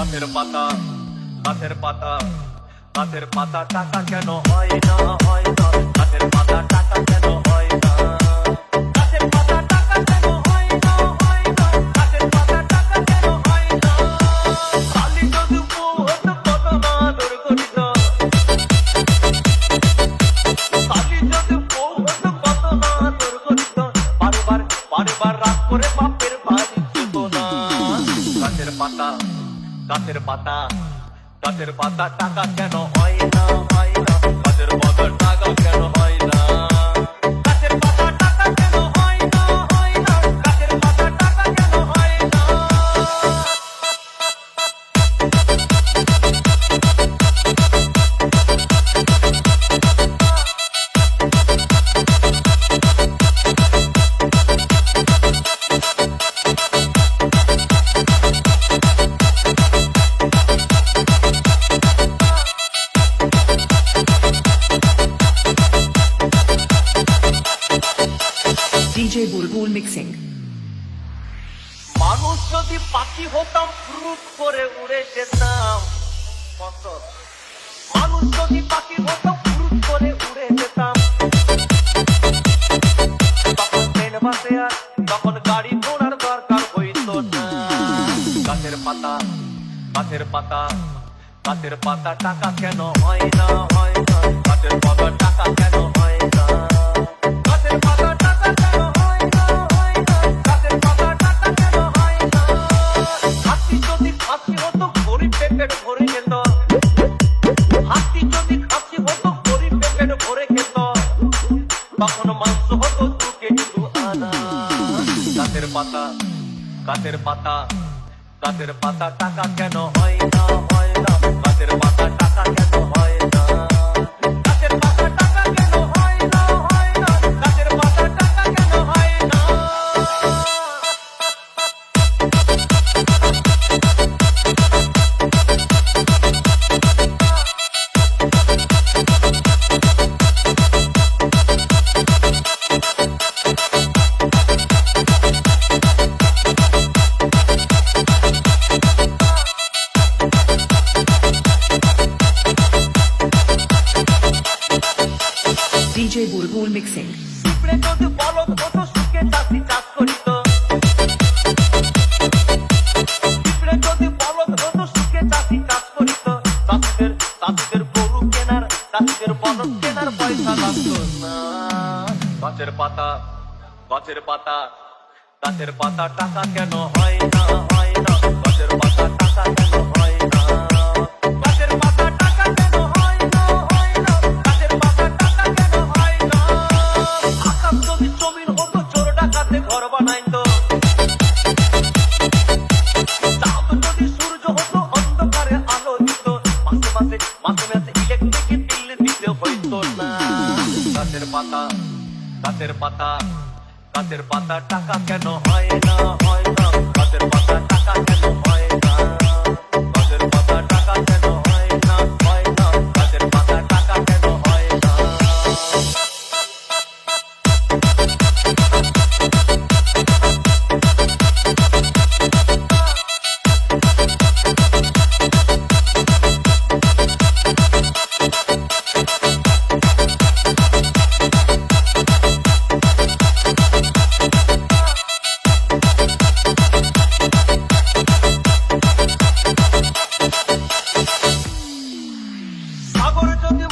গাছের পাতা গাছের পাতা গাছের পাতা টাকা কেন হয় না গাছের পাতা টাকা কেন হয় না গাছের পাতা টাকা কেন হয় না গাছের পাতা টাকা কেন হয় না খালি যদি বহুত কত না দুর্গঠিত খালি যদি বহুত কত না দুর্গঠিত বারবার রাগ করে বাপের বাড়ি যেত না গাছের পাতা গাছের পাতা গাছের পাতা টাকা কেন হয় না গাছের পাতা টাকা কেন হয় না গাছের পাতা টাকা কেন হয় না গাছের পাতা টাকা কেন হয় না DJ Bulbul Mixing. মানুষ যদি পাখি হতাম ফুরুত করে উড়ে যেতাম কত মানুষ যদি পাখি হতাম ফুরুত করে উড়ে যেতাম তখন ট্রেন বাসে আর তখন গাড়ি ঘোড়ার দরকার হইতো না গাছের পাতা গাছের পাতা গাছের পাতা টাকা কেন হয় না গাছের পাতা টাকা কেন হয় না গাছের পাতা টাকা কেন হয় না গাছের পাতা টাকা কেন হয় না হাতি যদি খাসি হতো গরিব পেট ভরে যেত হাতি যদি খাসি হতো গরিব পেট ভরে খেত তখন মাংস হতো 2 কেজি 2 আনা গাছের পাতা গাছের পাতা গাছের পাতা টাকা কেন হয় না গাছের পাতা টাকা কেন হয় না গাছের পাতা টাকা কেন হয় না গাছের পাতা টাকা কেন হয় না DJ Bulbul Mixing. পিঁপড়ে যদি বলদ হতো সুখে চাষি চাষ করিত পিঁপড়ে যদি বলদ হতো সুখে চাষি চাষ করিত চাষিদের গরু কেনার চাষিদের বলদ কেনার পয়সা লাগতো না গাছের পাতা গাছের পাতা গাছের পাতা টাকা কেন হয় না গাছের পাতা টাকা কেন হয় না গাছের পাতা টাকা কেন হয় না গাছের পাতা টাকা কেন হয় না আকাশ যদি জমিন হতো চোর ডাকাতে ঘর বানাইতো চাঁদ যদি সূর্য হতো অন্ধকারে আলো দিত মাসে মাসে ইলেকট্রিক বিল দিতে হইতো না গাছের পাতা গাছের পাতা গাছের পাতা টাকা কেন হয় না গাছের পাতা টাকা কেন হয় না গাছের পাতা টাকা কেন হয় না গাছের পাতা টাকা কেন হয় না সাগর যদি